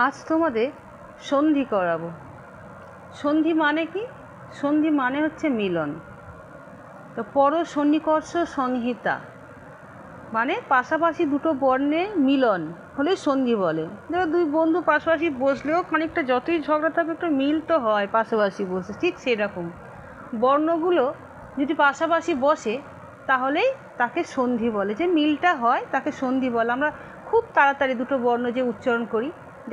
আজ তোমাদের সন্ধি করাবো। সন্ধি মানে কি? সন্ধি মানে হচ্ছে মিলন। তো পর সন্নিকর্ষ সংহিতা মানে পাশাপাশি দুটো বর্ণের মিলন হলে সন্ধি বলে। দেখো দুই বন্ধু পাশাপাশি বসলেও খানিকটা যতই ঝগড়া থাকবে একটু মিল তো হয় পাশাপাশি বসে, ঠিক সেরকম বর্ণগুলো যদি পাশাপাশি বসে তাহলেই তাকে সন্ধি বলে। যে মিলটা হয় তাকে সন্ধি বলে। আমরা খুব তাড়াতাড়ি দুটো বর্ণ যে উচ্চারণ করি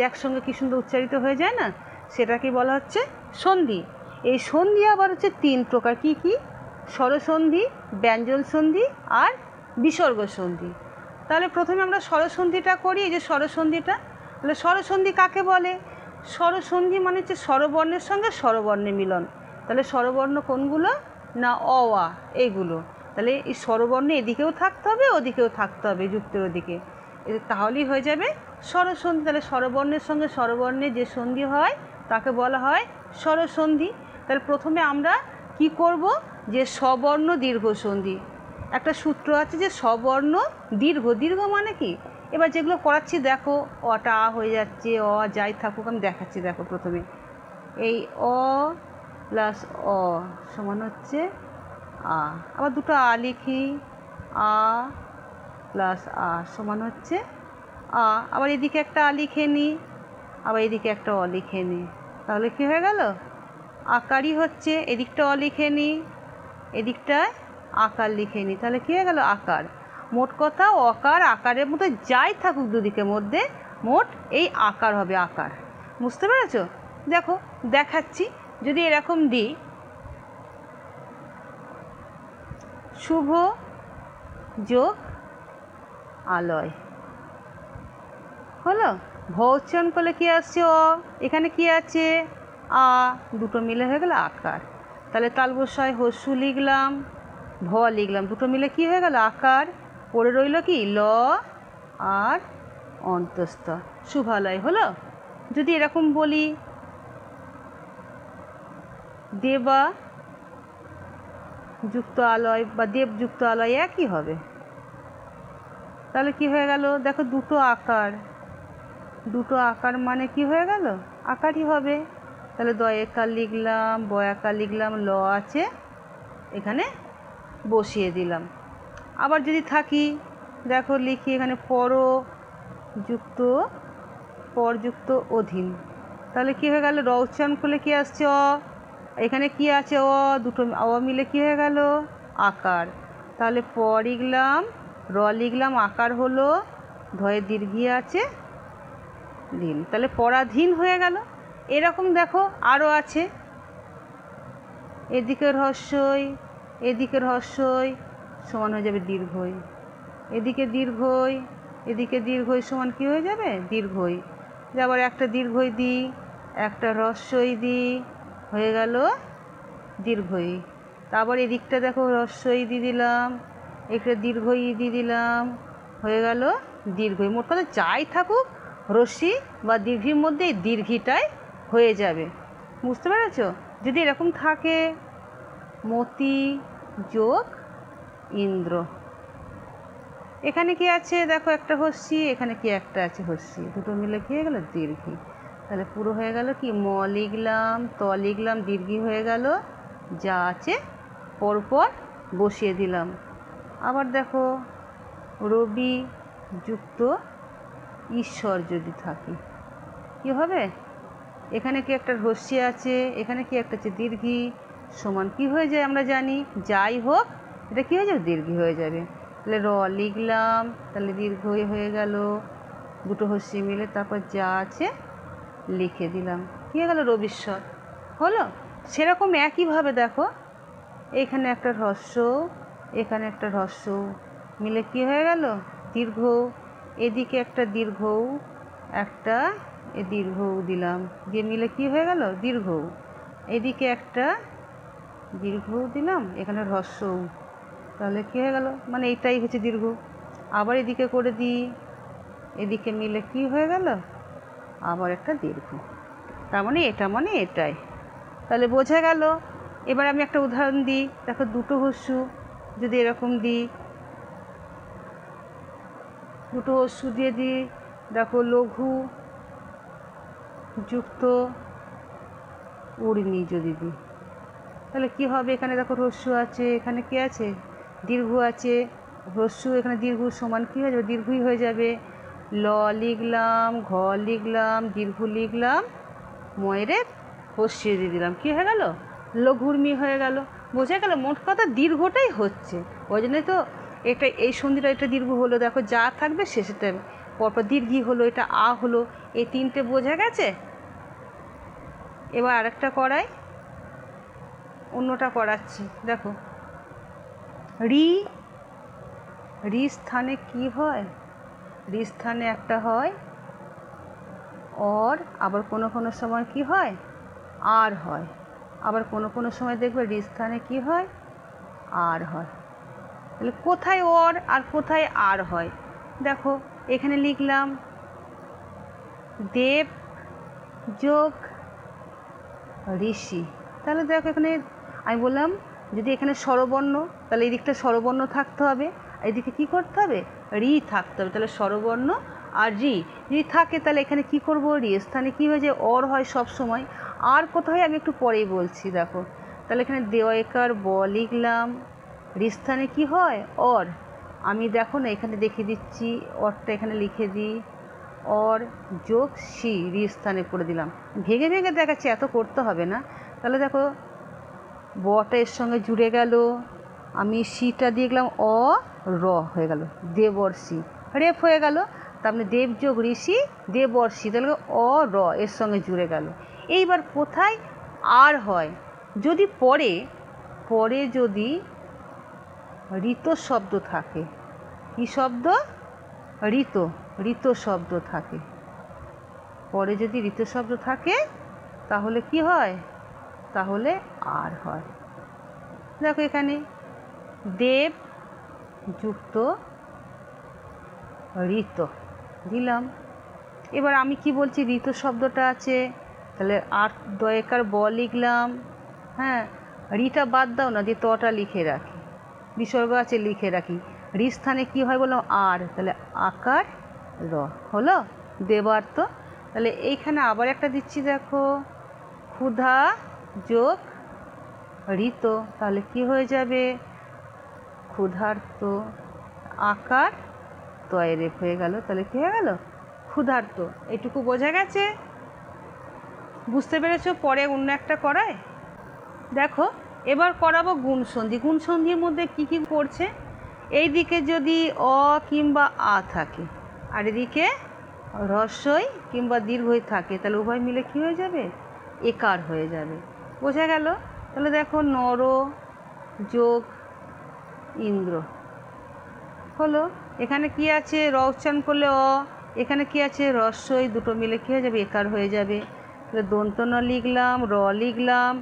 একসঙ্গে কী সুন্দর উচ্চারিত হয়ে যায় না, সেটাকে বলা হচ্ছে সন্ধি। এই সন্ধি আবার হচ্ছে তিন প্রকার। কি কি? স্বরসন্ধি, ব্যঞ্জন সন্ধি আর বিসর্গ সন্ধি। তাহলে প্রথমে আমরা স্বরসন্ধিটা করি। এই যে স্বরসন্ধিটা, তাহলে স্বরসন্ধি কাকে বলে? স্বরসন্ধি মানে হচ্ছে স্বরবর্ণের সঙ্গে স্বরবর্ণের মিলন। তাহলে স্বরবর্ণ কোনগুলো? না অ আ এইগুলো। তাহলে এই স্বরবর্ণ এদিকেও থাকতে হবে ওদিকেও থাকতে হবে, যুক্তের ওদিকে, তাহলেই হয়ে যাবে স্বরসন্ধি। তাহলে স্বরবর্ণের সঙ্গে স্বরবর্ণের যে সন্ধি হয় তাকে বলা হয় স্বরসন্ধি। তাহলে প্রথমে আমরা কি করব? যে সবর্ণ দীর্ঘ সন্ধি। একটা সূত্র আছে যে সবর্ণ দীর্ঘ। দীর্ঘ মানে কি? এবার যেগুলো করাচ্ছি দেখো, অটা আ হয়ে যাচ্ছে, অ যাই থাকুক আমি দেখাচ্ছি। দেখো প্রথমে এই অ প্লাস অ সমান হচ্ছে আ। আবার দুটো আ লিখি, আ প্লাস আ সমান হচ্ছে আ। আবার এদিকে একটা আ লিখে নিই, আবার এদিকে একটা অ লিখে নিই, তাহলে কী হয়ে গেল? আকারই হচ্ছে। এদিকটা অ লিখে নিই, এদিকটায় আকার লিখে নিই, তাহলে কী হয়ে গেল? আকার। মোট কথা অকার আকারের মধ্যে যাই থাকুক দুদিকের মধ্যে, মোট এই আকার হবে, আকার। বুঝতে পেরেছ? দেখো দেখাচ্ছি, যদি এরকম দিই শুভ যোগ আলয় হলো। ভ উচ্চারণ করলে কী আসছে? অ। এখানে কি আছে? আ। দুটো মিলে হয়ে গেল আকার। তাহলে তালবস্যায় হস্যু লিখলাম, ভ লিখলাম, দুটো মিলে কি হয়ে গেল? আকার। পড়ে রইল কি? ল আর অন্তস্থ, শুভালয় হলো। যদি এরকম বলি দেবা যুক্ত আলয় বা দেবযুক্ত আলয়, একই হবে। তাহলে কি হয়ে গেল? দেখো দুটো আকার, দুটো আকার মানে কি হয়ে গেল? আকারই হবে। তাহলে দ একার লিখলাম, ব একার লিখলাম, ল আছে এখানে বসিয়ে দিলাম। আবার যদি থাকি দেখো লিখি এখানে পরযুক্ত, পরযুক্ত অধীন, তাহলে কি হয়ে গেল? র উচ্চারণ করলে কি আসছে? অ। এখানে কি আছে? অ। দুটো অ মিলে কি হয়ে গেল? আকার। তাহলে প লিখলাম, র লিখলাম, আকার হলো, ধয়ে দীর্ঘি আছে, ধীন, তাহলে পরাধীন হয়ে গেল। এরকম দেখো আরও আছে। এদিকের হস্যই এদিকের হস্যই সমান হয়ে যাবে দীর্ঘই, এদিকে দীর্ঘই এদিকে দীর্ঘই সমান কি হয়ে যাবে? দীর্ঘই। আবার একটা দীর্ঘই দিই, একটা হ্রস্বই দিই, হয়ে গেল দীর্ঘই। তারপর এদিকটা দেখো হ্রস্বই দিয়ে দিলাম, একটা দীর্ঘই দিয়ে দিলাম, হয়ে গেল দীর্ঘই। মোট কথা যাই থাকুক হ্রস্বই বা দীর্ঘির মধ্যে এই দীর্ঘিটাই হয়ে যাবে। বুঝতে পেরেছ? যদি এরকম থাকে মতি যোগ ইন্দ্র, এখানে কি আছে? দেখো একটা হস্যি, এখানে কি একটা আছে হস্যি, দুটো মিলে কি হয়ে গেল? দীর্ঘি। তাহলে পুরো হয়ে গেল কি? ম লিখলাম, ত লিখলাম, দীর্ঘি হয়ে গেল, যা আছে পরপর বসিয়ে দিলাম। আবার দেখো রবি যুক্ত ঈশ্বর যদি থাকে কি হবে? এখানে কি একটা হস্যি আছে, এখানে কি একটা আছে দীর্ঘি, সমান কি হয়ে যায় আমরা জানি, যাই হোক এটা কি হয়ে যাবে? দীর্ঘি হয়ে যাবে। তাহলে র লিখলাম, তাহলে দীর্ঘই হয়ে গেল, দুটো হস্যি মিলে, তারপর যা আছে লিখে দিলাম, কী হয়ে গেল? রবিশ্বর হলো। সেরকম একইভাবে দেখো এখানে একটা হ্রস্ব, এখানে একটা হ্রস্ব মিলে কি হয়ে গেল? দীর্ঘ। এদিকে একটা দীর্ঘ, একটা এ দীর্ঘ দিলাম, দিয়ে মিলে কি হয়ে গেল? দীর্ঘ। এদিকে একটা দীর্ঘ দিলাম, এখানে হ্রস্ব, তাহলে কী হয়ে গেল? মানে এইটাই হচ্ছে দীর্ঘ। আবার এদিকে করে দিই, এদিকে মিলে কি হয়ে গেল? আবার একটা দীর্ঘ। তার মানে এটা মানে এটাই। তাহলে বোঝা গেল। এবার আমি একটা উদাহরণ দিই। দেখো দুটো হস্যু যদি এরকম দিই, দুটো হস্যু দিয়ে দিই, দেখো লঘু যুক্ত উর্মি যদি দিই তাহলে কি হবে? এখানে দেখো হ্রস্ব আছে, এখানে কি আছে? দীর্ঘ আছে। হ্রস্ব এখানে দীর্ঘ সমান কী হয়ে যাবে? দীর্ঘই হয়ে যাবে। ল লিখলাম, ঘ লিখলাম, দীর্ঘ লিখলাম, ময়ূরে হস্যি দিয়ে দিলাম, কী হয়ে গেল? লঘুর্মি হয়ে গেল। বোঝা গেল? মোট কথা দীর্ঘটাই হচ্ছে, ওই জন্যই তো এটা এই সন্ধিটা এটা দীর্ঘ হলো। দেখো যা থাকবে শেষেটা পরপর দীর্ঘি হলো, এটা আ হলো, এই তিনটে বোঝা গেছে। এবার আরেকটা করাই, অন্যটা করাচ্ছি। দেখো রি, রি স্থানে কি হয়? রি স্থানে একটা হয় অর, আবার কোনো কোনো সময় কি হয়? আর হয়। আবার কোনো কোনো সময় দেখবে রি স্থানে কি হয়? আর হয়। তাহলে কোথায় অর আর কোথায় আর হয়? দেখো এখানে লিখলাম দেব যোগ ঋষি। তাহলে দেখো এখানে আমি বললাম যদি এখানে স্বরবর্ণ, তাহলে এই দিকটা স্বরবর্ণ থাকতে হবে, আর এদিকে কী করতে হবে? রি থাকতে হবে। তাহলে স্বরবর্ণ আর রি যদি থাকে তাহলে এখানে কি করব? রি স্থানে কী হয়ে যায়? অর হয় সব সময়। আর কোথায় আমি একটু পরেই বলছি। দেখো তাহলে এখানে দেওয়াইকার ব লিখলাম, রি স্থানে কী হয়? অর। আমি দেখো না এখানে দেখিয়ে দিচ্ছি, অরটা এখানে লিখে দিই, অর যোগ সি রি স্থানে করে দিলাম। ভেঙে ভেঙে দেখাচ্ছি, এত করতে হবে না। তাহলে দেখো বটা এর সঙ্গে জুড়ে গেল, আমি সিটা দিয়ে গেলাম অ র হয়ে গেল, দেবর্ষি রেফ হয়ে গেল। তার মানে দেব যোগ ঋষি দেবর্ষি, তাহলে অ র এর সঙ্গে জুড়ে গেল। এইবার কোথায় আর হয়? যদি পরে পরে যদি ঋত শব্দ থাকে। কি শব্দ? ঋত, ঋত শব্দ থাকে। পরে যদি ঋত শব্দ থাকে তাহলে কি হয়? তাহলে আর হয়। দেখো এখানে দেব যুক্ত ঋত দিলাম। এবার আমি কি বলছি? ঋত শব্দটা আছে, তাহলে আর দয়েকার ব লিখলাম। হ্যাঁ, রিটা বাদ দাও না, দিয়ে তটা লিখে রাখি, বিসর্গ আছে লিখে রাখি। রি স্থানে কী হয় বললাম? আর, তাহলে আকার র হলো দেবার। তো তাহলে এইখানে আবার একটা দিচ্ছি, দেখো ক্ষুধা যোগ ঋত, তাহলে কি হয়ে যাবে? ক্ষুধার্ত, আকার তয় রেপ হয়ে গেল, তাহলে কী হয়ে গেল? ক্ষুধার্ত। এইটুকু বোঝা গেছে? বুঝতে পেরেছো? পরে অন্য একটা করায় দেখো। এবার করাবো গুণসন্ধি। গুণসন্ধির মধ্যে কি কি পড়ছে? এই দিকে যদি অ কিংবা আ থাকে আর এদিকে হ্রস্বই কিংবা দীর্ঘই থাকে, তাহলে উভয় মিলে কি হয়ে যাবে? একার হয়ে যাবে। বোঝা গেল? তাহলে দেখো নর যোগ ইন্দ্র হলো। এখানে কি আছে? র উচ্চারণ করলে অ, এখানে কি আছে? হ্রস্বই, দুটো মিলে কী হয়ে যাবে? একার হয়ে যাবে। তাহলে দন্ত ন লিখলাম, র লিখলাম,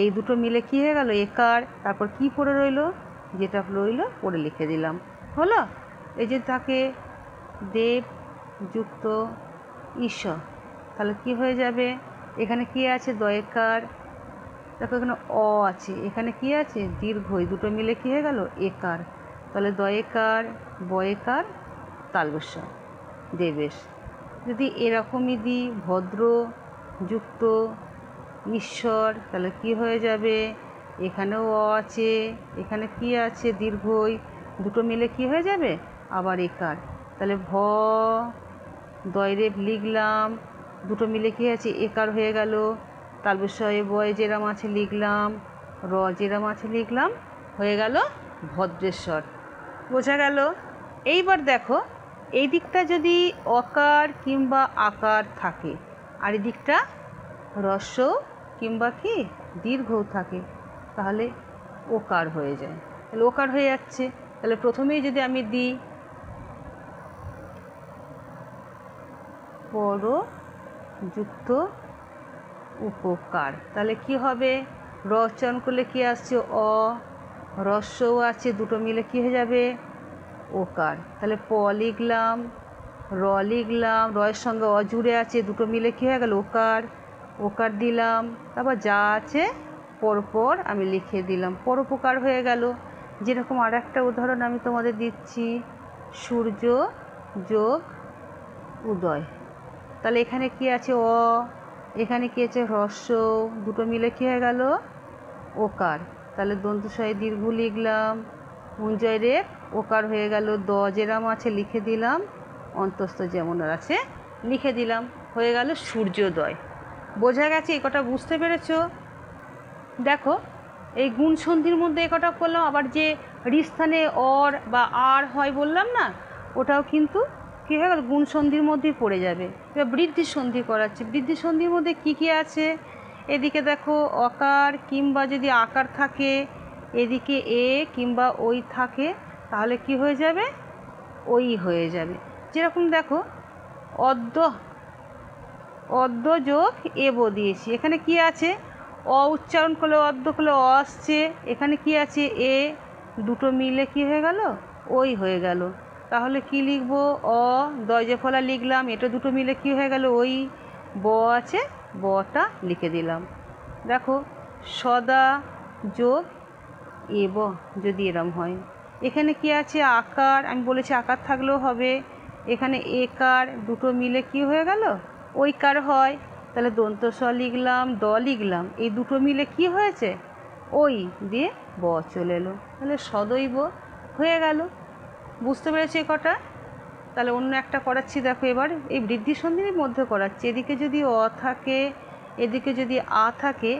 এই দুটো মিলে কী হয়ে গেল? একার। তারপর কি পড়ে রইল? যেটা রইল পড়ে লিখে দিলাম, হলো। এই যে থাকে দেব যুক্ত ঈশ্বর, তাহলে কি হয়ে যাবে? এখানে কি আছে? দয়কার। দেখো এখানে অ আছে, এখানে কি আছে? দীর্ঘই, দুটো মিলে কী হয়ে গেল? একার। তাহলে দয়েকার বয়েকার তালবেশ দেবেশ। যদি এরকমই দিই ভদ্র যুক্ত ঈশ্বর, তাহলে কি হয়ে যাবে? এখানেও অ আছে, এখানে কি আছে? দীর্ঘই, দুটো মিলে কি হয়ে যাবে? আবার একার। তাহলে ভ দয়রেব লিখলাম, দুটো মিলে কি আছে? একার হয়ে গেল। তালবেশয়ে বয় যেরাম আছে লিখলাম, র যেরাম আছে লিখলাম, হয়ে গেল ভদ্রেশ্বর। বোঝা গেল? এইবার দেখো এই দিকটা যদি অকার কিংবা আকার থাকে আর এই দিকটা হ্রস্ব কিংবা কি দীর্ঘও থাকে, তাহলে ওকার হয়ে যায়। তাহলে ওকার হয়ে যাচ্ছে। তাহলে প্রথমেই যদি আমি দিই পর যুক্ত উপকার, তাহলে কি হবে? র উচ্চারণ করলে কি আসছে? অ, হ্রস্বও আছে, দুটো মিলে কি হয়ে যাবে? ওকার। তাহলে প লিখলাম, র লিখলাম, রয়ের সঙ্গে অ জুড়ে আছে, দুটো মিলে কী হয়ে গেল? ওকার। ওকার দিলাম, তারপর যা আছে পরপর আমি লিখে দিলাম, পরোপকার হয়ে গেল। যেরকম আর একটা উদাহরণ আমি তোমাদের দিচ্ছি, সূর্য যোগ উদয়, তাহলে এখানে কি আছে? অ, এখানে কি আছে হ্রস্ব, দুটো মিলে কি হয়ে গেল ওকার। তাহলে দন্তস্বয়ে দীর্ঘ লিখলাম, উঞ্জয় রেখ ওকার হয়ে গেল। দ যেরাম আছে লিখে দিলাম, অন্তস্থ যেমন আছে লিখে দিলাম, হয়ে গেল সূর্যোদয়। বোঝা গেছে? এই কটা বুঝতে পেরেছ? দেখো এই গুণ সন্ধির মধ্যে এ কটা করলাম। আবার যে রিস্থানে অর বা আর হয় বললাম না, ওটাও কিন্তু কী হয়ে গেল গুণ সন্ধির মধ্যেই পড়ে যাবে। এবার বৃদ্ধি সন্ধি করাচ্ছি। বৃদ্ধি সন্ধির মধ্যে কি কি আছে? এদিকে দেখো অকার কিংবা যদি আকার থাকে, এদিকে এ কিংবা ওই থাকে, তাহলে কি হয়ে যাবে ওই হয়ে যাবে। যেরকম দেখো অদ্য, অদ্য যোগ এব দিয়েছি, এখানে কি আছে অ উচ্চারণ করলে অদ্য করলে অ আসছে, এখানে কি আছে এ, দুটো মিলে কি হয়ে গেল ওই হয়ে গেল। তাহলে কি লিখব অ দয় ফলা লিখলাম, এটা দুটো মিলে কি হয়ে গেল ওই, ব আছে বটা লিখে দিলাম। দেখো সদা যোগ এব যদি এরম হয়, এখানে কি আছে আকার, আমি বলেছি আকার থাকলেও হবে, এখানে একার দুটো মিলে কি হয়ে গেল ওইকার হয়। তাহলে দন্ত স লিখলাম, দ লিখলাম, এই দুটো মিলে কি হয়েছে ওই, দিয়ে ব চলে এলো, তাহলে সদৈব হয়ে গেল। বুঝতে পেরেছি কটা? তাহলে অন্য একটা করাচ্ছি। দেখো এবার এই বৃদ্ধি সন্ধির মধ্যে করাচ্ছি। এদিকে যদি অ থাকে, এদিকে যদি আ থাকে,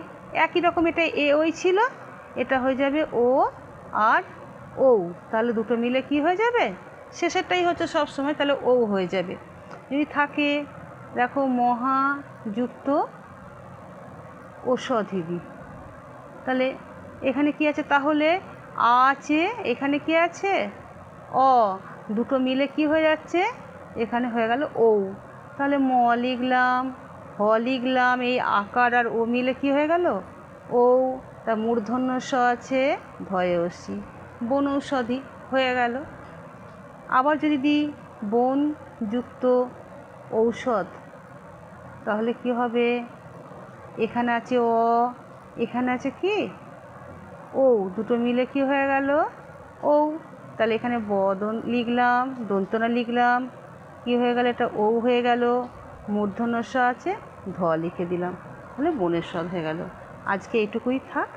একই রকম এটা এ ওই ছিল, এটা হয়ে যাবে ও আর ও, তাহলে দুটো মিলে কি হয়ে যাবে শেষেরটাই হচ্ছে সব সময়, তাহলে ও হয়ে যাবে। যদি থাকে দেখো মহা যুক্ত ওষধিবি, তাহলে এখানে কি আছে তাহলে আছে, এখানে কি আছে অ, দুটো মিলে কি হয়ে যাচ্ছে এখানে হয়ে গেল ও, তাহলে ম লিখলাম, হ লিখলাম, এই আকার আর ও মিলে কি হয়ে গেল ও, তা মূর্ধন্য স আছে ধয়সী, বনৌষধি হয়ে গেল। আবার যদি দিই বন যুক্ত ঔষধ, তাহলে কি হবে এখানে আছে অ, এখানে আছে কি ও, দুটো মিলে কি হয়ে গেল ও, তাহলে এখানে ব লিখলাম, দন্তনা লিখলাম, কি হয়ে গেল এটা ও হয়ে গেল, মূর্ধন্য স আছে ধ লিখে দিলাম, তাহলে বনের স্বাদ হয়ে গেল। আজকে এইটুকুই থাক।